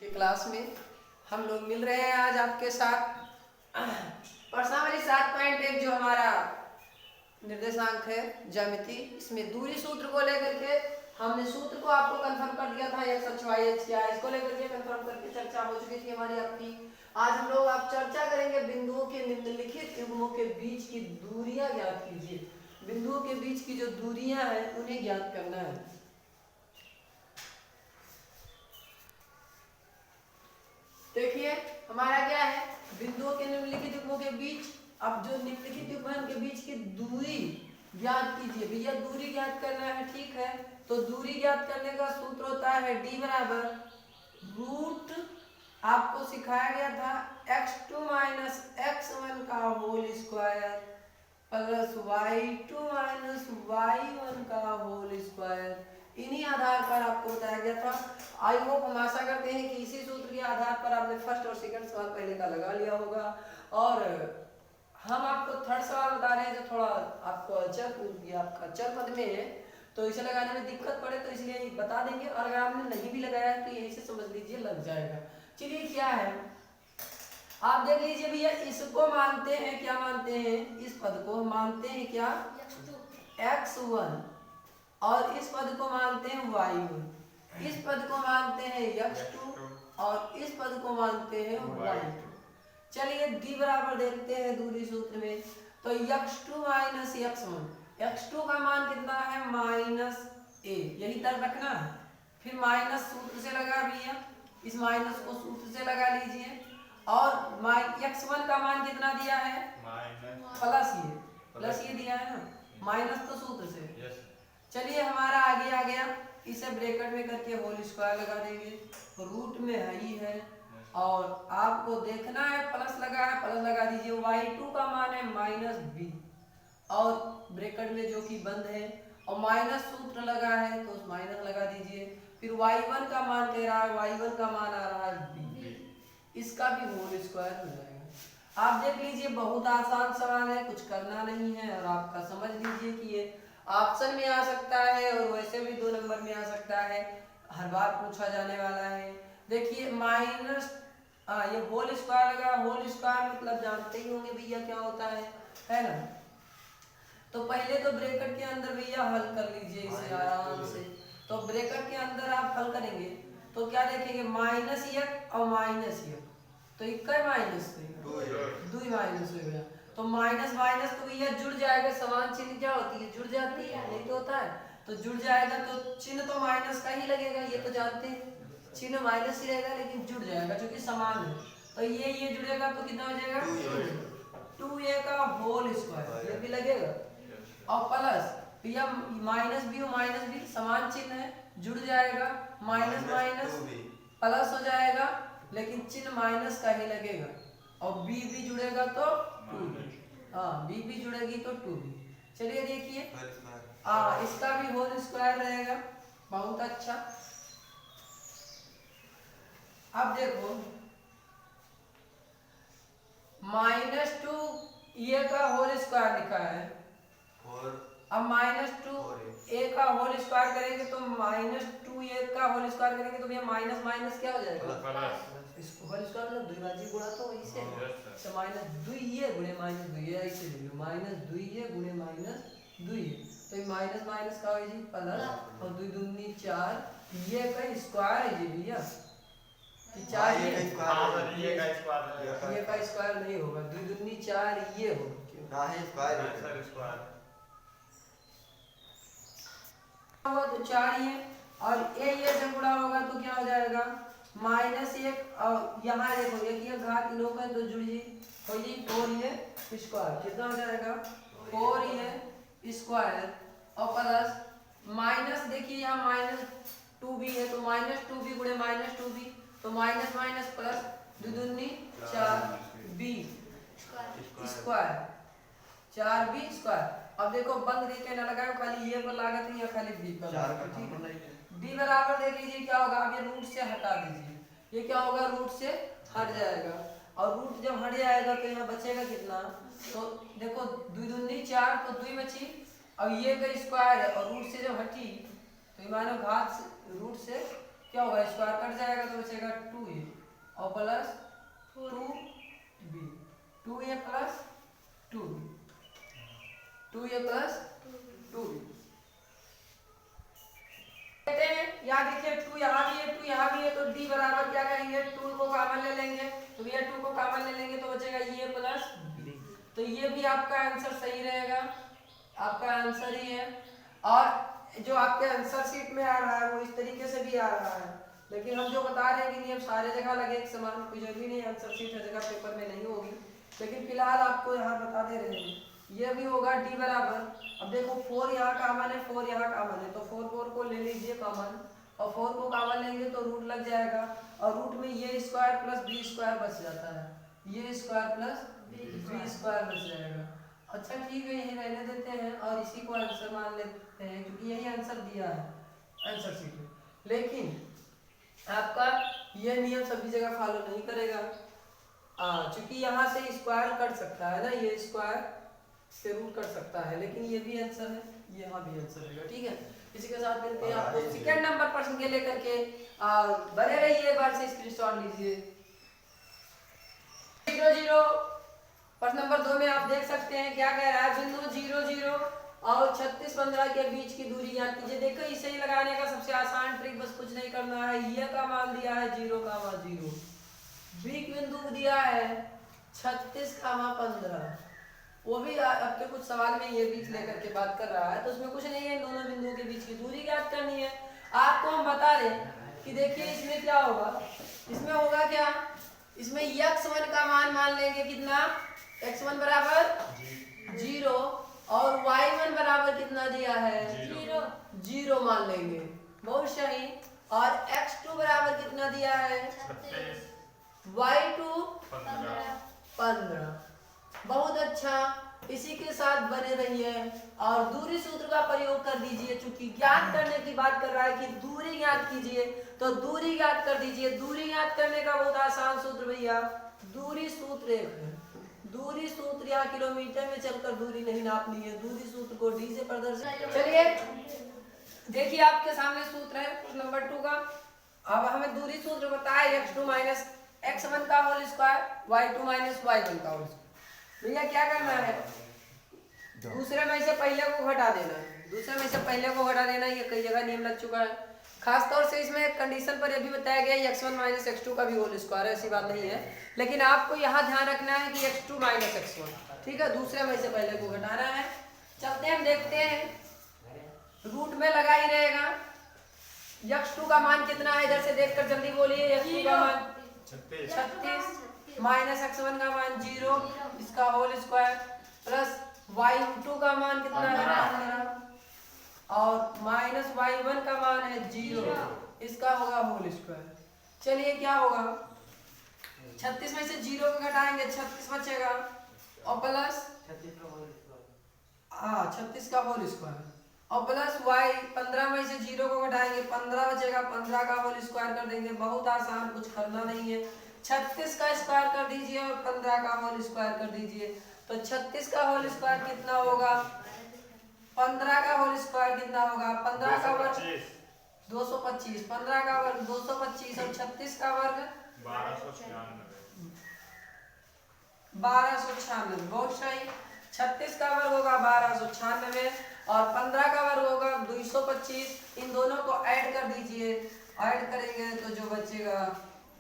Class में हम लोग मिल रहे हैं आज आपके साथ। प्रश्नावली 7.1 जो हमारा निर्देशांक है ज्यामिति, इसमें दूरी सूत्र को लेकर के हमने सूत्र को आपको कंफर्म कर दिया था, x अक्ष y अक्ष क्या है, इसको लेकर के कंफर्म करके चर्चा हो चुकी थी हमारी आपकी। आज हम लोग आप चर्चा करेंगे बिंदुओं के निम्नलिखित युग्मों के बीच की दूरियां ज्ञात कीजिए। बिंदुओं के बीच की जो दूरियां हैं उन्हें ज्ञात करना है। देखिए हमारा क्या है, बिंदुओं के निम्नलिखित युग्मों के बीच, अब जो निम्नलिखित युग्म है उनके बीच की दूरी ज्ञात कीजिए। भैया दूरी ज्ञात करना है, ठीक है। तो दूरी ज्ञात करने का सूत्र होता है d बराबर रूट, आपको सिखाया गया था x2 माइनस x1 का whole square plus y2 minus y1 का होल स्क्वायर। इन्हीं आधार पर आपको बताया गया था। आई होप हम आशा करते हैं कि इसी सूत्र के आधार पर आपने फर्स्ट और सेकंड सवाल पहले का लगा लिया होगा, और हम आपको थर्ड सवाल बता रहे हैं जो थोड़ा आपको आपका चर पद में है, तो इसे लगाने में दिक्कत पड़े तो इसलिए बता देंगे, और अगर आपने नहीं भी लगाया है तो यही से समझ लीजिए लग जाएगा। चलिए क्या है, आप देख लीजिए भैया, इसको मानते हैं, क्या मानते हैं, इस पद को मानते हैं क्या x1, और इस पद को मानते हैं y1, इस पद को मानते हैं x2, और इस पद को मानते हैं y2। चलिए d बराबर देखते हैं दूरी सूत्र में, तो x2 माइनस x1, x2 का मान कितना है माइनस a, यही तरह रखना है। फिर माइनस सूत्र से लगा भैया, इस माइनस को सूत्र से लगा लीजिए, और x1 का मान कितना दिया है प्लस ये दिया है ना, माइनस तो सूत्र से। चलिए हमारा आगे आ गया, इसे ब्रैकेट में करके होल स्क्वायर लगा देंगे, रूट में है ही है, और आपको देखना है प्लस लगा है, प्लस लगा दीजिए। y2 का मान है माइनस b, और ब्रैकेट में जो कि बंद है, और माइनस सूत्र लगा है तो उस माइनस लगा दीजिए। फिर y1 का मान कह रहा है, y1 का मान आ रहा है b, इसका भी होल स्क्वायर हो जाएगा। आप देख लीजिए बहुत आसान सवाल है, कुछ करना नहीं है, और आपका समझ लीजिए कि ये ऑप्शन में आ सकता है और वैसे भी 2 नंबर में आ सकता है, हर बार पूछा जाने वाला है। देखिए माइनस ये होल स्क्वायर लगा, होल स्क्वायर मतलब जानते ही होंगे भैया क्या होता है ना। तो पहले तो ब्रैकेट के अंदर भैया हल कर लीजिए इसे आराम से। तो ब्रैकेट के अंदर आप हल करेंगे तो क्या देखेंगे, माइनस एक और माइनस एक, तो एक माइनस दो माइनस हो गया, तो माइनस माइनस तो भैया जुड़ जाएगा, समान चिन्ह क्या होती है, जुड़ जाती है, नहीं तो होता है, तो जुड़ जाएगा तो चिन्ह तो माइनस का ही लगेगा, ये तो जानते हैं चिन्ह माइनस ही रहेगा, लेकिन जुड़ जाएगा क्योंकि समान है। तो ये जुड़ेगा तो कितना हो जाएगा 2a का होल स्क्वायर, ये भी लगेगा, और प्लस भैया माइनस भी समान चिन्ह है, जुड़ जाएगा, माइनस माइनस प्लस हो जाएगा, लेकिन चिन्ह माइनस का ही लगेगा, और b भी जुड़ेगा तो 2b, हाँ b भी जुड़ेगी तो 2b। चलिए देखिए इसका भी होल स्क्वायर रहेगा, बहुत अच्छा। अब देखो -2 ये का होल स्क्वायर लिखा है, अब -2 a का होल स्क्वायर करेंगे तो -2 a का होल स्क्वायर करेंगे तो भैया माइनस माइनस क्या हो जाएगा, इसको होल स्क्वायर मतलब द्विभाज्य गुणा, तो वही से तो -2a गुणे -2a, ऐसे लिखो -2a गुणे -2a, तो ये माइनस माइनस का हो जी प्लस, और 2 दूनी 4, ये का स्क्वायर है जी भैया, कि 4 ये का स्क्वायर नहीं होगा, 2 दूनी 4 ये होगा तो 4 ये, और ये से गुणा होगा तो क्या हो जाएगा -1, और यहाँ देखो ये घात लोग है तो जुड़ जी हो जी 4 स्क्वायर, कितना हो जाएगा 4 स्क्वायर, और प्लस माइनस, देखिए यहाँ -2 भी है तो -2b गुणे -2b, तो माइनस माइनस प्लस, 2 दूनी 4 b स्क्वायर, 4b स्क्वायर। अब देखो बंद देके ना लगाओ, खाली ये पर लागत है या खाली b पर लागत, ठीक है। b बराबर देख लीजिए क्या होगा, अब ये रूट से हटा दीजिए, ये क्या होगा रूट से हट जाएगा, और रूट जब हट जाएगा तो यहाँ बचेगा कितना, तो देखो 2 दूनी 4 तो 2 बची, अब ये का स्क्वायर है और रूट से जब हटी तो ये मानो घात रूट से क्या होगा, स्क्वायर कट जाएगा तो बचेगा 2a और plus 2b, 2a plus 2b, 2a plus 2b। यहाँ देखिए 2 यहाँ भी है, 2 यहाँ भी है, तो d बराबर क्या करेंगे, 2 को कॉमन ले लेंगे, तो भैया 2 को कॉमन ले लेंगे तो बचेगा ये प्लस b। तो ये भी आपका आंसर सही रहेगा, आपका आंसर ही है। और जो आपके आंसर शीट में आ रहा है वो इस तरीके से भी आ रहा है, लेकिन हम जो बता रहे हैं कि नियम सारे जगह लगे एक समान, कोई जरूरी नहीं आंसर शीट हर जगह पेपर में नहीं होगी, लेकिन फिलहाल आपको यहाँ बता दे रहे हैं। ये भी होगा d बराबर, अब देखो 4 यहाँ कॉमन है, 4 यहाँ कॉमन है, तो 4 को ले लीजिए कॉमन, और 4 को कॉमन लेंगे तो रूट लग जाएगा, और रूट में ये स्क्वायर प्लस बी स्क्वायर बच जाता है, ये स्क्वायर प्लस बी स्क्वायर बच जाएगा। अच्छा ठीक है, यही रहने देते हैं और इसी को आंसर मान लेते हैं, क्योंकि यही आंसर दिया है आंसर शीट में। लेकिन आपका यह नियम सभी जगह फॉलो नहीं करेगा, क्योंकि यहाँ से स्क्वायर कट सकता है ना, ये स्क्वायर से रूट कर सकता है, लेकिन ये भी आंसर है, यहाँ भी आंसर रहेगा। ठीक है, इसी के साथ मिलते हैं आपको सेकंड नंबर प्रश्न के लेकर के, बने रहिए, एक बार से स्क्रीनशॉट लीजिए। 0 प्रश्न नंबर 2 में आप देख सकते हैं क्या कह रहा है, बिंदु 0 0 और 36 15 के बीच की दूरी ज्ञात कीजिए। देखो इसे ही लगाने का सबसे आसान ट्रिक, बस कुछ नहीं करना है, ये का मान दिया है 0 का मान 0, बी बिंदु दिया है 36 का मान 15, वो भी आपके कुछ सवाल में ये बीच लेकर के बात कर रहा है, तो उसमें कुछ नहीं है, इन दोनों बिंदुओं के बीच की दूरी ज्ञात करनी है। आपको हम बता दें कि देखिए इसमें क्या होगा, इसमें होगा क्या, इसमें x1 का मान लेंगे कितना, x1 बराबर 0 और y1 बराबर कितना दिया है 0 मान लेंगे, बहुत सही। और x2 बराबर कितना दिया है, y2 15, बहुत अच्छा। इसी के साथ बने रहिए और दूरी सूत्र का प्रयोग कर दीजिए, चूंकि ज्ञात करने की बात कर रहा है कि दूरी ज्ञात कीजिए, तो दूरी ज्ञात कर दीजिए। दूरी ज्ञात करने का बहुत आसान सूत्र भैया, दूरी सूत्र एक है, दूरी सूत्र या किलोमीटर में चलकर दूरी नहीं नापनी है, दूरी सूत्र को डी से प्रदर्शित। चलिए देखिए आपके सामने सूत्र है प्रश्न नंबर 2 का। अब हमें दूरी सूत्र बताया x2 माइनस x1 का whole square, y2 minus y1 का होल स्क्वायर। भैया क्या करना है, दूसरे में से पहले को घटा देना है, दूसरे में से पहले को घटा देना, ये कई जगह नियम लग चुका है। खासतौर से इसमें एक कंडीशन पर यह भी बताया गया x1 माइनस x2 का भी होल स्क्वायर है, ऐसी बात नहीं है, लेकिन आपको यहाँ ध्यान रखना है कि x2 माइनस x1, ठीक है, दूसरे में से पहले को घटाना है। चलते हैं देखते हैं, रूट में लगा ही रहेगा, x2 का मान कितना है, इधर से देखकर जल्दी बोलिए, x2 का मान 36 माइनस x1 का मान 0, इसका होल स्क्वायर प्लस y2 का मान कितना है 15 और माइनस y1 का मान है 0, इसका होगा होल स्क्वायर। चलिए क्या होगा, 36 में से 0 को घटाएंगे 36 बचेगा और प्लस 36 का होल स्क्वायर और प्लस y 15 में से 0 को घटाएंगे 15 बचेगा, 15 का होल स्क्वायर कर देंगे, बहुत आसान, कुछ करना नहीं है। 36 का स्क्वायर कर दीजिए और 15 का होल स्क्वायर कर दीजिए, तो 36 का होल स्क्वायर कितना होगा, 15 का होल स्क्वायर कितना होगा, 15 का वर्ग 225, 15 का वर्ग 225 और 36 का वर्ग 1296, बहुत सही। 36 का वर्ग होगा 1296 और 15 का वर्ग होगा 225, इन दोनों को ऐड कर दीजिए, ऐड करेंगे तो जो बचेगा,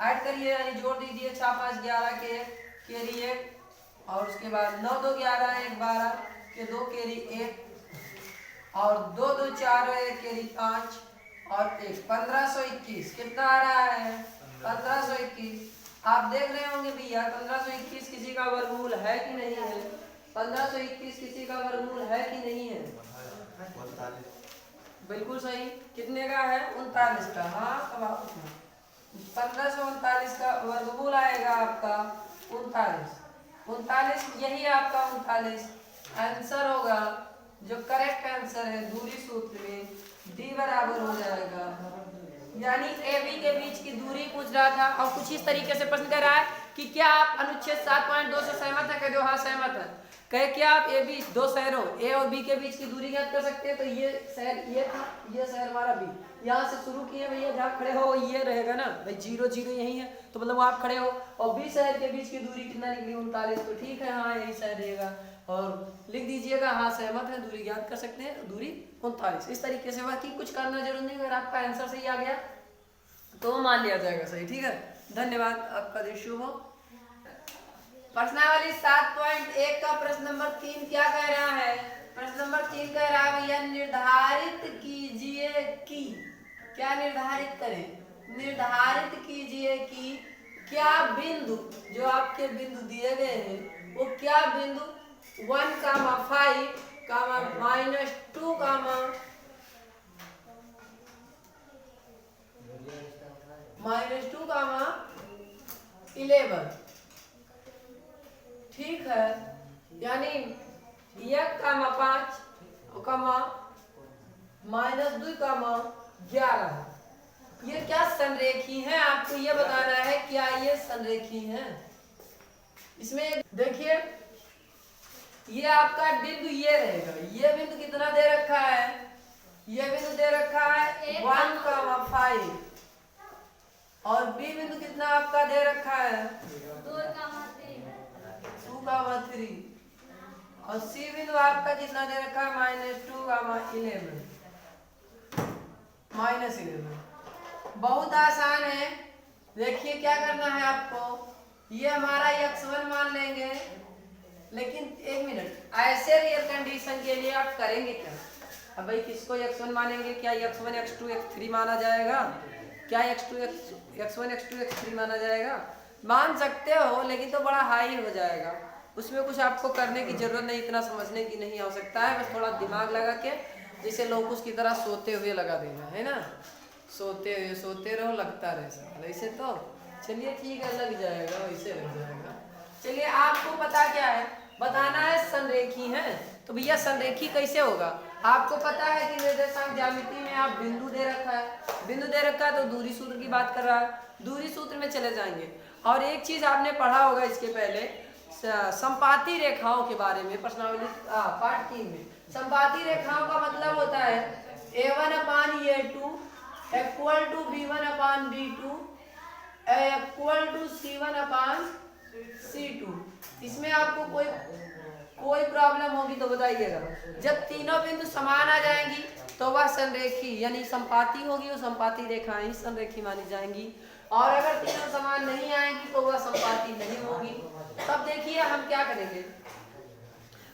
ऐड करिए यानी जोड़ दीजिए, 6 5 11 के कैरी 1 और उसके बाद 9 2 11 1 12 के 2 कैरी 1 और 2 2 4 1 कैरी 5 और 1 1521 कितना आ रहा है 1521। आप देख रहे होंगे भैया 1521 किसी का वर्गमूल है कि नहीं है, 1521 किसी का वर्गमूल है कि नहीं है, बिल्कुल सही। कितने का है 39 का, हाँ अब आप 1539 का वर्गमूल आएगा आपका 39, यही आपका 39 आंसर होगा, जो करेक्ट आंसर है दूरी सूत्र में d बराबर हो जाएगा, यानी AB के बीच की दूरी पूछ रहा था और कुछ इस तरीके से प्रश्न कर रहा है कि क्या आप अनुच्छेद 7.2 से सहमत है, कह दो हाँ सहमत है। कहे क्या आप ए बी दो शहरों ए और बी के बीच की दूरी ज्ञात कर सकते हैं। तो ये शहर ये था, ये शहर हमारा बी, यहाँ से शुरू किए भैया, जहाँ खड़े हो ये रहेगा ना भाई, 0 0 यही है, तो मतलब आप खड़े हो और बी शहर के बीच की दूरी कितना निकली 39, तो ठीक है हाँ यही शहर रहेगा। और लिख दीजिएगा हाँ सहमत है, दूरी ज्ञात कर सकते हैं, दूरी 39। इस तरीके से, बाकी कुछ करना जरूर नहीं, अगर आपका आंसर सही आ गया तो मान लिया जाएगा सही। ठीक है, धन्यवाद, आपका दिन शुभ हो। प्रश्नावली 7.1 का प्रश्न नंबर 3 क्या कह रहा है? प्रश्न नंबर 3 कह रहा है भैया निर्धारित कीजिए कि, क्या निर्धारित करें? निर्धारित कीजिए कि क्या बिंदु, जो आपके बिंदु दिए गए हैं वो क्या बिंदु 1, 5, -2, -2, 11, ठीक है, यानी 1, 5, -2, 11, ये क्या संरेखी है? आपको ये बताना है क्या ये संरेखी है। इसमें देखिए ये आपका बिंदु ये रहेगा, ये बिंदु कितना दे रखा है? ये बिंदु दे रखा है 1, 5, और बी बिंदु कितना आपका दे रखा है 2, 3, और सी बिंदु आपका कितना दे रखा है -2, -11। बहुत आसान है, देखिए क्या करना है आपको, ये हमारा x1 मान लेंगे, लेकिन एक मिनट, ऐसे रियल कंडीशन के लिए आप करेंगे क्या? अब भाई किसको x1 मानेंगे? क्या x1 x2 x3 माना जाएगा? क्या x1 x2 x3 माना जाएगा? मान सकते हो, लेकिन तो बड़ा हाई हो जाएगा, उसमें कुछ आपको करने की जरूरत नहीं, इतना समझने की नहीं आवश्यकता है, बस थोड़ा दिमाग लगा के जैसे लोकुस की तरह सोते हुए लगा देना है ना, सोते रहो लगता रहे ऐसे। तो चलिए ठीक है, लग जाएगा, वैसे लग जाएगा। चलिए आपको पता क्या है, बताना है संरेखी है, तो भैया संरेखी कैसे होगा? आपको पता है कि निर्देशांक ज्यामिति में आप बिंदु दे रखा है, बिंदु दे रखा है तो दूरी सूत्र की बात कर रहा है, दूरी सूत्र में चले जाएंगे। और एक चीज आपने पढ़ा होगा इसके पहले, संपाती रेखाओं के बारे में, प्रश्नावली पार्ट 3 में। संपाती रेखाओं का मतलब होता है A1/A2 = B1/B2 = C1/C2। इसमें आपको कोई प्रॉब्लम होगी तो बताइएगा। जब तीनों बिंदु समान आ जाएंगी तो वह संरेखी यानी संपाती होगी, वो संपाती रेखाएं संरेखी मानी जाएंगी। और अगर तीनों समान नहीं आएंगी तो वह संपाती नहीं होगी। तब देखिए हम क्या करेंगे,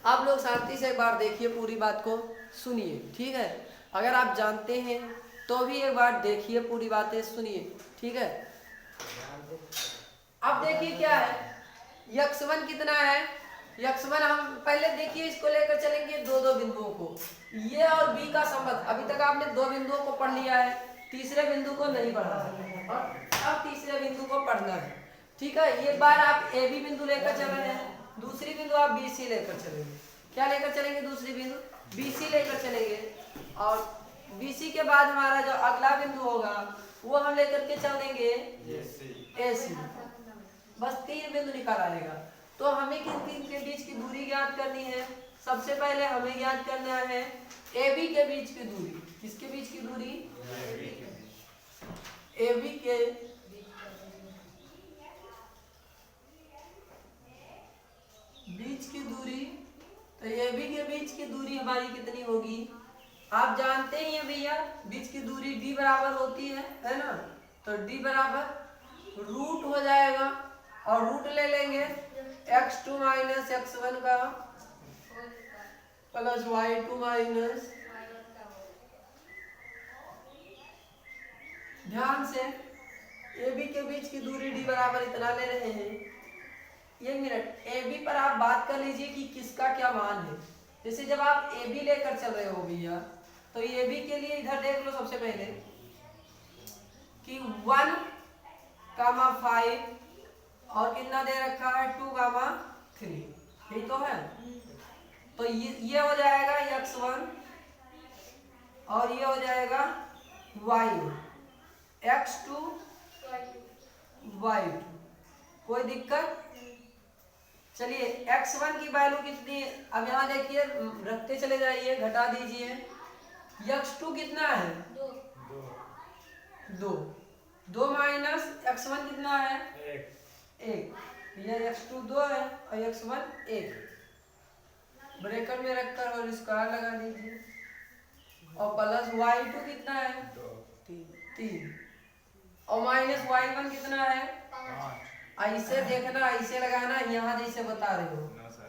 आप लोग शांति से एक बार देखिए, पूरी बात को सुनिए, ठीक है? अगर आप जानते हैं तो भी एक बार देखिए, पूरी बातें सुनिए, ठीक है? अब देखिए क्या है, x1 कितना है? x1 हम पहले देखिए, इसको लेकर चलेंगे दो बिंदुओं को, ये और b का संबंध। अभी तक आपने 2 बिंदुओं को पढ़ लिया है, तीसरे बिंदु को नहीं पढ़ा है, और अब तीसरे बिंदु को पढ़ना है, ठीक है? एक बार आप ए बी बिंदु लेकर चल रहे हैं, दूसरी बिंदु आप बी सी लेकर चलेंगे। क्या लेकर चलेंगे? दूसरी बिंदु बी सी लेकर चलेंगे, और बी सी के बाद हमारा जो अगला बिंदु होगा वो हम लेकर के चल देंगे ए सी। बस 3 बिंदु निकाल आएगा। तो हमें किन के बीच की दूरी ज्ञात करनी है? सबसे पहले हमें ज्ञात करना है ए बी के बीच की दूरी। किसके बीच की दूरी? ए बी के बीच की दूरी। तो ए बी के बीच की दूरी हमारी कितनी होगी? आप जानते ही हैं भैया, बीच की दूरी d बराबर होती है ना? तो d बराबर रूट हो जाएगा, और रूट ले लेंगे x2 - x1 का प्लस y2 माइनस। ध्यान से, ए बी के बीच की दूरी d बराबर इतना ले रहे हैं। 1 मिनट, ए बी पर आप बात कर लीजिए कि किसका क्या मान है। जैसे जब आप ए बी लेकर चल रहे हो भैया, तो ए बी के लिए इधर देख लो सबसे पहले कि 1, 5 और कितना दे रखा है 2, 3, यही तो है। तो ये हो जाएगा x1 और ये हो जाएगा y1, x2 y2। कोई दिक्कत? चलिए x1 की वैल्यू कितनी, अब यहाँ देखिए रखते चले जाइए, घटा दीजिए। x2 कितना है? 2। 2 माइनस x1 कितना है? 1। यह x2 2 है और x1 1। ब्रैकेट में रखकर और स्क्वायर लगा दीजिए और प्लस y2 कितना है? 3। और माइनस y1 कितना है? 5। ऐसे देखना, ऐसे लगाना, यहाँ जैसे बता रहे हो।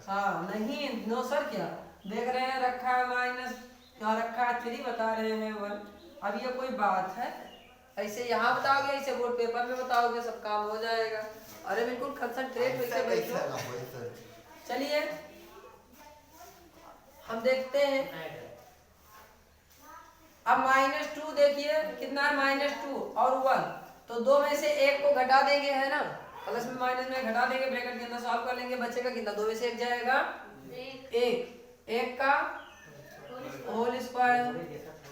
हाँ नहीं, नो सर क्या देख रहे हैं, रखा है माइनस, यहाँ रखा है 3, बता रहे हैं 1। अब ये कोई बात है? ऐसे यहाँ बताओगे, ऐसे बोर्ड पेपर में बताओगे, सब काम हो जाएगा। अरे बिल्कुल कंसंट्रेट वैसे बैठो। चलिए हम देखते हैं। अब -2 देखिए कितना है, -2 और 1, तो 2 में से 1 को घटा देंगे, है ना, प्लस में माइनस में घटा देंगे, ब्रैकेट के अंदर सॉल्व कर लेंगे, बचेगा कितना? 2 में से 1 जाएगा 1 का होल स्क्वायर,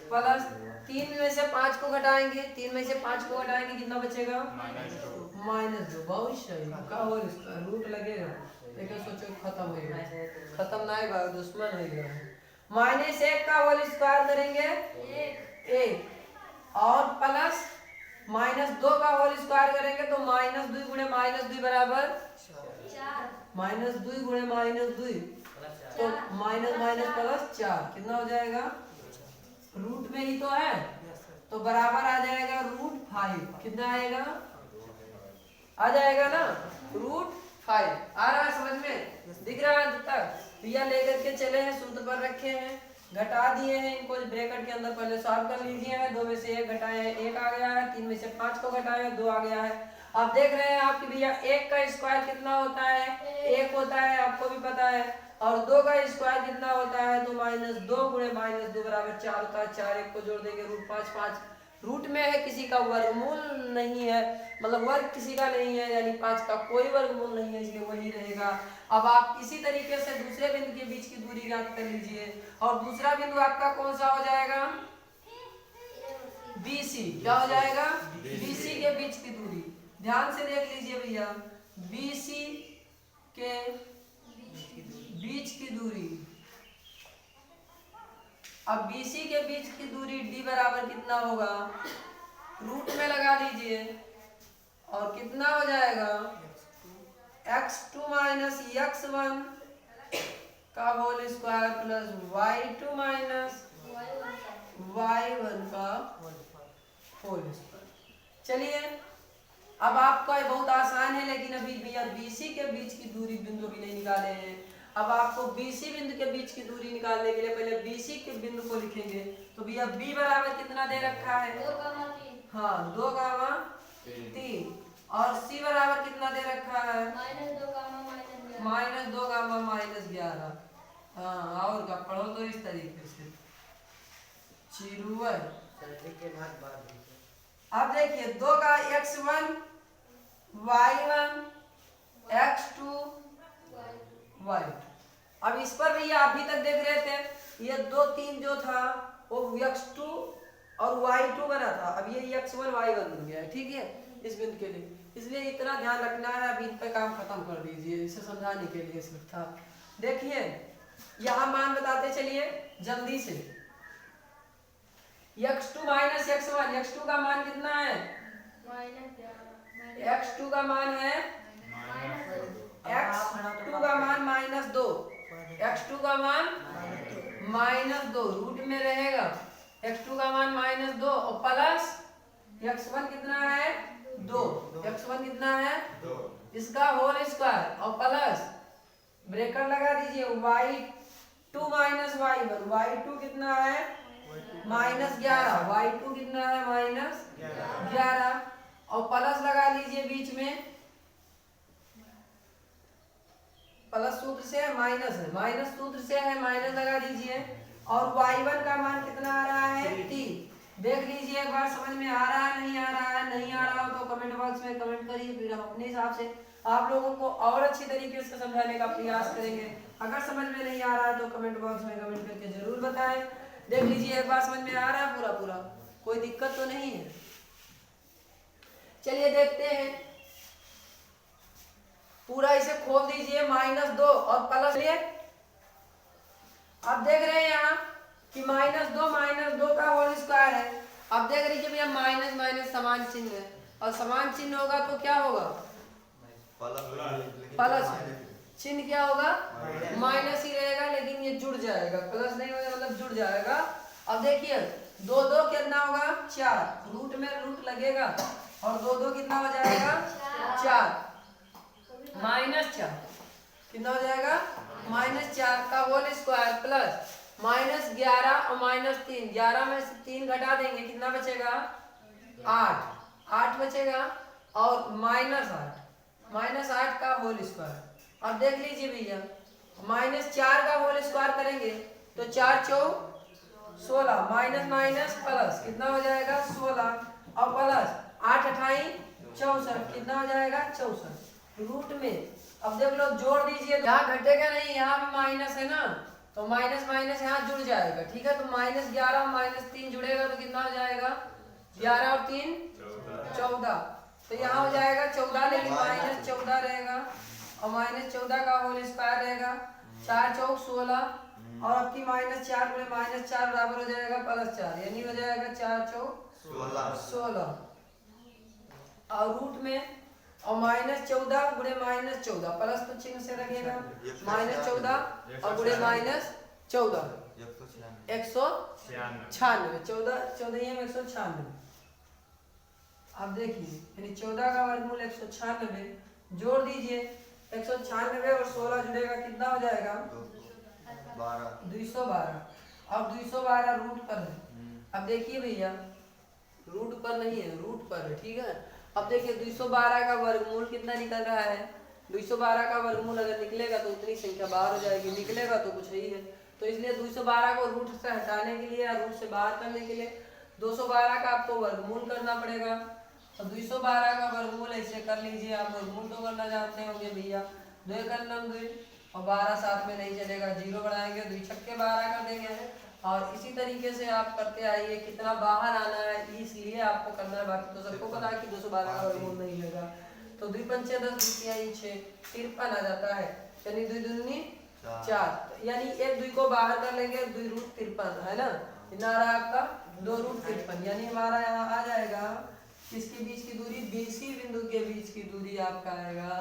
प्लस 3 में से 5 को घटाएंगे, 3 में से 5 को घटाएंगे, कितना बचेगा? -2। बहुत सही, का होल स्क्वायर, रूट लगेगा, लेकिन सोचो खत्म हो गया, खत्म ना है, दुश्मन हो गया। -1 का होल स्क्वायर करेंगे 1 और प्लस -2 का होल स्क्वायर करेंगे तो -2 गुणे -2 बराबर 4। -2 गुणे -2 तो माइनस माइनस प्लस 4, कितना हो जाएगा? रूट में ही तो है, तो बराबर आ जाएगा √5। कितना आएगा? आ जाएगा ना, √5। आ रहा है समझ में, दिख रहा है तक? यह लेकर के चले हैं, सूत्र पर रखे हैं, घटा दिए हैं इनको ब्रैकेट के अंदर, पहले सॉल्व कर लीजिए। 2 में से 1 घटाए हैं 1 आ गया है, 3 में से 5 को घटाए हैं 2 आ गया है। आप देख रहे हैं आपकी भैया 1 का स्क्वायर कितना होता है? 1 होता है, आपको भी पता है। और 2 का स्क्वायर कितना होता है? तो -2 गुणे -2 बराबर 4 होता है। 4 1 को जोड़ देंगे √5। 5 रूट में है, किसी का वर्गमूल नहीं है, मतलब वर्ग किसी का नहीं है, यानी 5 का कोई वर्गमूल नहीं है, इसलिए वही रहेगा। अब आप इसी तरीके से दूसरे बिंदु के बीच की दूरी ज्ञात कर लीजिए, और दूसरा बिंदु आपका कौन सा हो जाएगा? BC। क्या हो जाएगा? BC के बीच की दूरी, ध्यान से देख लीजिए भैया, BC के बीच की दूरी। अब BC के बीच की दूरी D बराबर कितना होगा? रूट में लगा दीजिए और कितना हो जाएगा? x2 माइनस x1 का whole square plus y2 minus y1 का होल स्क्वायर। चलिए अब आपका बहुत आसान है, लेकिन अभी भैया BC के बीच की दूरी बिंदु भी नहीं निकाले हैं। अब आपको BC बिंदु के बीच की दूरी निकालने के लिए पहले BC के बिंदु को लिखेंगे, तो भैया B बराबर कितना दे रखा है? 2, हाँ 2, 3, और C बराबर कितना दे रखा है? -2, -11। हाँ और क्या पढ़ो तो इस तरीके से चिरुवर। अब देखिए 2 का x1 y1 x2 y2। अब इस पर भैया अभी तक देख रहे थे, ये 2 3 जो था वो x2 और y2 बना था, अब ये x1 y1 बन गया है, ठीक है, इस बिंदु के लिए। इसलिए इतना ध्यान रखना है, अभी इन पे काम खत्म कर दीजिए, इसे समझाने के लिए सिर्फ था। देखिए यहाँ मान बताते चलिए जल्दी से, x2 माइनस x1, x2 का मान कितना है? x2 का मान है x2 का मान -2, x2 का मान -2 रूट में रहेगा, x2 का मान -2 और प्लस x1 कितना है? 2, x1 कितना है? 2, इसका होल स्क्वायर और प्लस ब्रैकेट लगा दीजिए y2 माइनस y1, y2 कितना है? -11, y2 कितना है? -11 और प्लस लगा लीजिए बीच में, प्लस सूत्र से है, माइनस है, माइनस सूत्र से है, माइनस लगा दीजिए। और y1 का मान कितना आ रहा है? 3। देख लीजिए एक बार समझ में आ रहा है, नहीं आ रहा है? नहीं आ रहा हो तो कमेंट बॉक्स में कमेंट करिए, फिर हम अपने हिसाब से आप लोगों को और अच्छी तरीके से समझाने का प्रयास करेंगे। अगर समझ में नहीं आ रहा है तो कमेंट बॉक्स में कमेंट करके जरूर बताएं। देख लीजिए एक बार समझ में आ रहा है पूरा पूरा, कोई दिक्कत तो नहीं है? चलिए देखते हैं, पूरा इसे खोल दीजिए -2 और प्लस लिए। अब देख रहे हैं यहाँ कि -2 का होल स्क्वायर है। अब देख लीजिए भैया माइनस माइनस समान चिन्ह है और समान चिन्ह होगा तो क्या होगा प्लस, चिन्ह क्या होगा माइनस ही रहेगा, लेकिन ये जुड़ जाएगा, प्लस नहीं होगा मतलब जुड़ जाएगा। अब देखिए 2 2 कितना होगा 4, रूट में रूट लगेगा और 2 2 कितना हो जाएगा 4, -4 कितना हो जाएगा -4 का होल स्क्वायर प्लस -11 और -3, 11 में से 3 घटा देंगे कितना बचेगा 8 बचेगा और -8 का होल स्क्वायर। अब देख लीजिए भैया -4 का होल स्क्वायर करेंगे तो 4 चौक 16, माइनस माइनस प्लस कितना हो जाएगा 16 और प्लस 8 अठाई 64 कितना हो जाएगा 64 रूट में। अब देख लो जोड़ दीजिए, यहाँ घटेगा नहीं, यहाँ भी माइनस है ना, तो माइनस माइनस यहाँ जुड़ जाएगा, ठीक है। तो -11 और -3 जुड़ेगा तो कितना हो जाएगा 11 और 3 14, तो यहाँ हो जाएगा 14, लेकिन -14 रहेगा और -14 का होल स्क्वायर रहेगा, 4 चौक 16 और आपकी -4 गुणे -4 बराबर हो जाएगा +4, यानी हो जाएगा 4 चौक 16 और रूट में और -14 गुणे -14 प्लस तो चिन्ह से रखेगा, -14 और गुणे -14 196, 14 में 196। अब देखिए यानी 14 का वर्गमूल 196, जोड़ दीजिए 196 और 16 जुड़ेगा कितना हो जाएगा 212। अब 212 रूट पर है। अब देखिए भैया रूट पर नहीं है, रूट पर है, ठीक है। अब देखिए 212 का वर्गमूल कितना निकल रहा है, 212 का वर्गमूल अगर निकलेगा तो उतनी संख्या बाहर हो जाएगी, निकलेगा तो कुछ ही है, तो इसलिए 212 को रूट से हटाने के लिए या रूट से बाहर करने के लिए 212 का आपको वर्गमूल करना पड़ेगा। तो 212 का वर्गमूल ऐसे कर लीजिए, आप वर्गमूल तो करना जानते होंगे भैया, 2 का 2 और 12 साथ में नहीं चलेगा, 0 बढ़ाएंगे 2 छक्के 12 कर देंगे और इसी तरीके से आप करते आइए, कितना बाहर आना है इसलिए आपको करना है, बाकी तो सबको पता है कि 212 का वर्गमूल नहीं लेगा। तो 2 पंचे 10 6 53 आ जाता है, यानी 2 दूनी 4, यानी एक 2 को बाहर कर लेंगे 2 रूट 53 है ना, कितना आ रहा है आपका 2 रूट 53, यानी हमारा यहाँ आ जाएगा किसके बीच की दूरी, BC बिंदु के बीच की दूरी आपका आएगा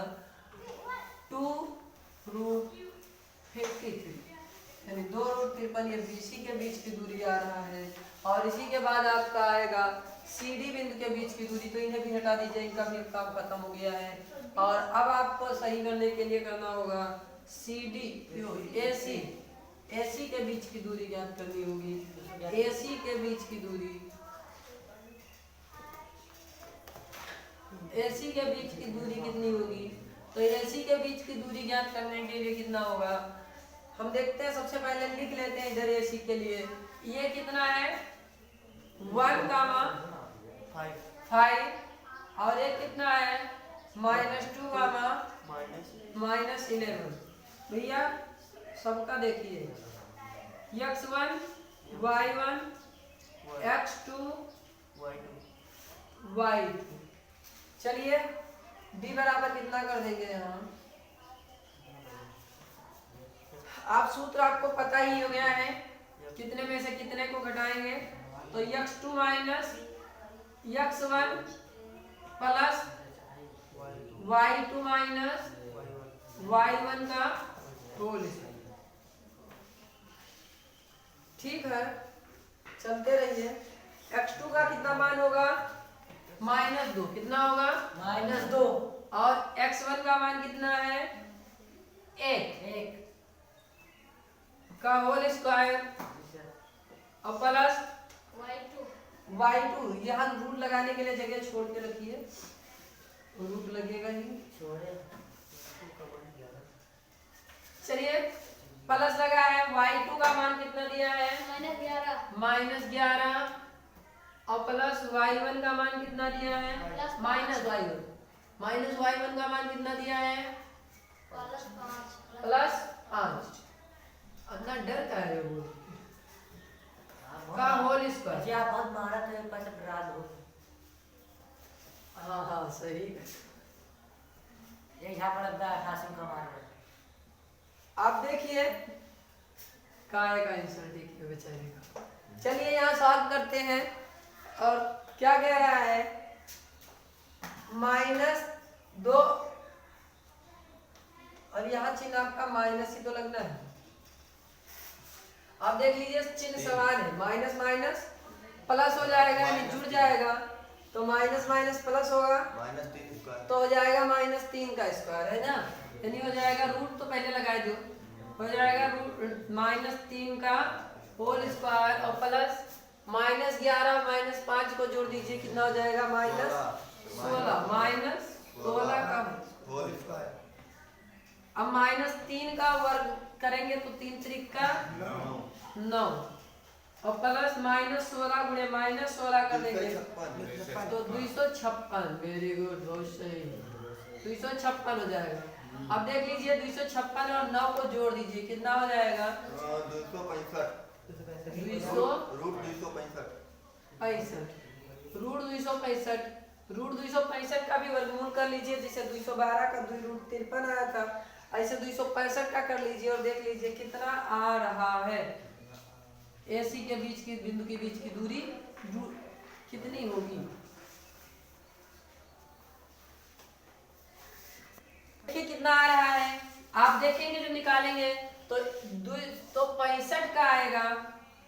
2 रूट 53, यानी 2 रूट 53 ये BC के बीच की दूरी आ रहा है। और इसी के बाद आपका आएगा CD बिंदु के बीच की दूरी, तो इन्हें भी हटा दीजिए, इनका भी काम खत्म हो गया है। और अब आपको सही करने के लिए करना होगा CD AC के बीच की दूरी ज्ञात करनी होगी, AC के बीच की दूरी, AC के बीच की दूरी कितनी होगी, तो AC के बीच की दूरी ज्ञात करने के लिए कितना होगा, हम देखते हैं, सबसे पहले लिख लेते हैं इधर AC के लिए, ये कितना है 1, 5 और एक कितना है -2, -11। भैया सबका देखिए x1 y1 x2 y2, चलिए b बराबर कितना कर देंगे यहाँ, आप सूत्र आपको पता ही हो गया है, कितने में से कितने को घटाएंगे, तो x2 minus x1 plus y2 minus y1 का होल, ठीक है। चलते रहिए, x2 का कितना मान होगा -2, कितना होगा -2 और x1 का मान कितना है 1 का होल स्क्वायर और प्लस y2, यहाँ रूट लगाने के लिए जगह छोड़ के रखिए, रूट लगेगा ही, चलिए प्लस लगा है, y2 का मान कितना दिया है -11 और प्लस y1 का मान कितना दिया है -y1, -y1 का मान कितना दिया है +5, इतना डर का है वो का होल स्क्वायर, आप बहुत मारा तो एक पास डरा दो, हाँ सही, ये लिखा पड़ता है हासिम का मार। आप देखिए काय का आंसर देखिए बेचारे का। चलिए यहाँ सॉल्व करते हैं और क्या कह रहा है -2 और यहाँ चिन्ह आपका माइनस ही तो लगना है। आप देख लीजिए चिन्ह समान है, माइनस माइनस प्लस हो जाएगा यानी जुड़ जाएगा तो माइनस माइनस प्लस होगा -3 तो हो जाएगा -3 का स्क्वायर है ना, यानी हो जाएगा रूट तो पहले लगा दो, हो जाएगा रूट -3 का होल स्क्वायर और प्लस -11 -5 को जोड़ दीजिए कितना हो जाएगा -16 का होल स्क्वायर अब -3 का वर्ग करेंगे तो 3 त्रिक का 9 और प्लस -16 गुणे -16 कर देंगे तो 256। वेरी गुड, बहुत सही, 256 हो जाएगा। अब देख लीजिए 256 और 9 को जोड़ दीजिए कितना हो जाएगा 265 रूट 265 का भी वर्गमूल कर लीजिए, जैसे 212 का 2√53 आया था ऐसे 265 का कर लीजिए और देख लीजिए कितना आ रहा है। AC के बीच की बिंदु के बीच की दूरी कितनी होगी, देखिए कितना आ रहा है। आप देखेंगे जो निकालेंगे तो 265 का आएगा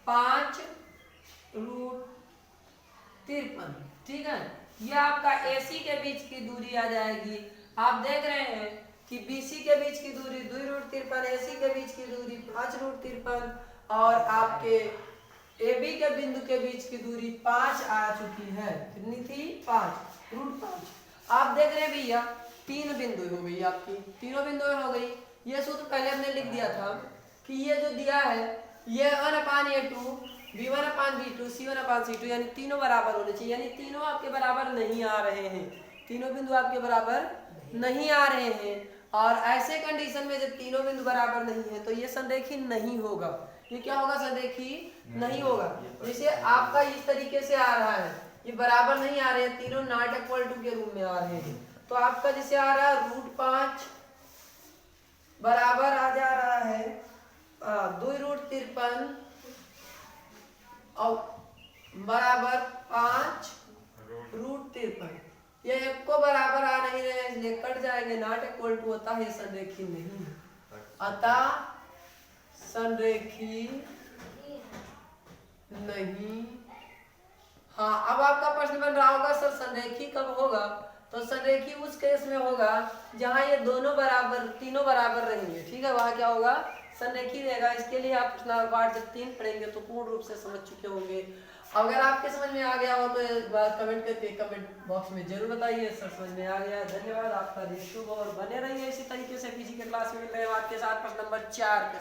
5√53, ठीक है। ये आपका AC के बीच की दूरी आ जाएगी। आप देख रहे हैं कि BC के बीच की दूरी 2√53, AC के बीच की दूरी 5√53 और आपके AB के बिंदु के बीच की दूरी 5 आ चुकी है। कितनी थी 5√5। आप देख रहे हैं भैया 3 बिंदु हो गई आपकी, तीनों बिंदु हो गई। ये सूत्र पहले हमने लिख दिया था कि ये जो दिया है ये 1/A2 B1/B2 C1/C2 यानी तीनों बराबर होने चाहिए, यानी तीनों आपके बराबर नहीं आ रहे हैं, तीनों बिंदु आपके बराबर नहीं आ रहे हैं। और ऐसे कंडीशन में जब तीनों बिंदु बराबर नहीं है तो ये संरेखी नहीं होगा। ये क्या होगा, संरेखी नहीं होगा। जैसे आपका इस तरीके से आ रहा है, ये बराबर नहीं आ रहे हैं, तीनों नॉट इक्वल टू के रूप में आ रहे हैं। तो आपका जैसे आ रहा है √5 बराबर आ जा रहा है 2√53 और बराबर 5√53। ये एक को बराबर आ नहीं रहे हैं इसलिए कट जाएंगे, नॉट इक्वल टू होता है संरेखी नहीं, अतः संरेखी नहीं। हाँ, अब आपका प्रश्न बन रहा होगा सर संरेखी कब होगा, तो संरेखी उस केस में होगा जहां ये दोनों बराबर तीनों बराबर रहेंगे, ठीक है, वहां क्या होगा संरेखी रहेगा। इसके लिए आप प्रश्न पाठ जब 3 पढ़ेंगे तो पूर्ण रूप से समझ चुके होंगे। अगर आपके समझ में आ गया हो तो एक बार कमेंट करके कमेंट बॉक्स में जरूर बताइए सर समझ में आ गया। धन्यवाद, आपका दिन शुभ और बने रहिए इसी तरीके से फिजिकल क्लास में मिल रहे हैं आपके साथ प्रश्न नंबर 4 के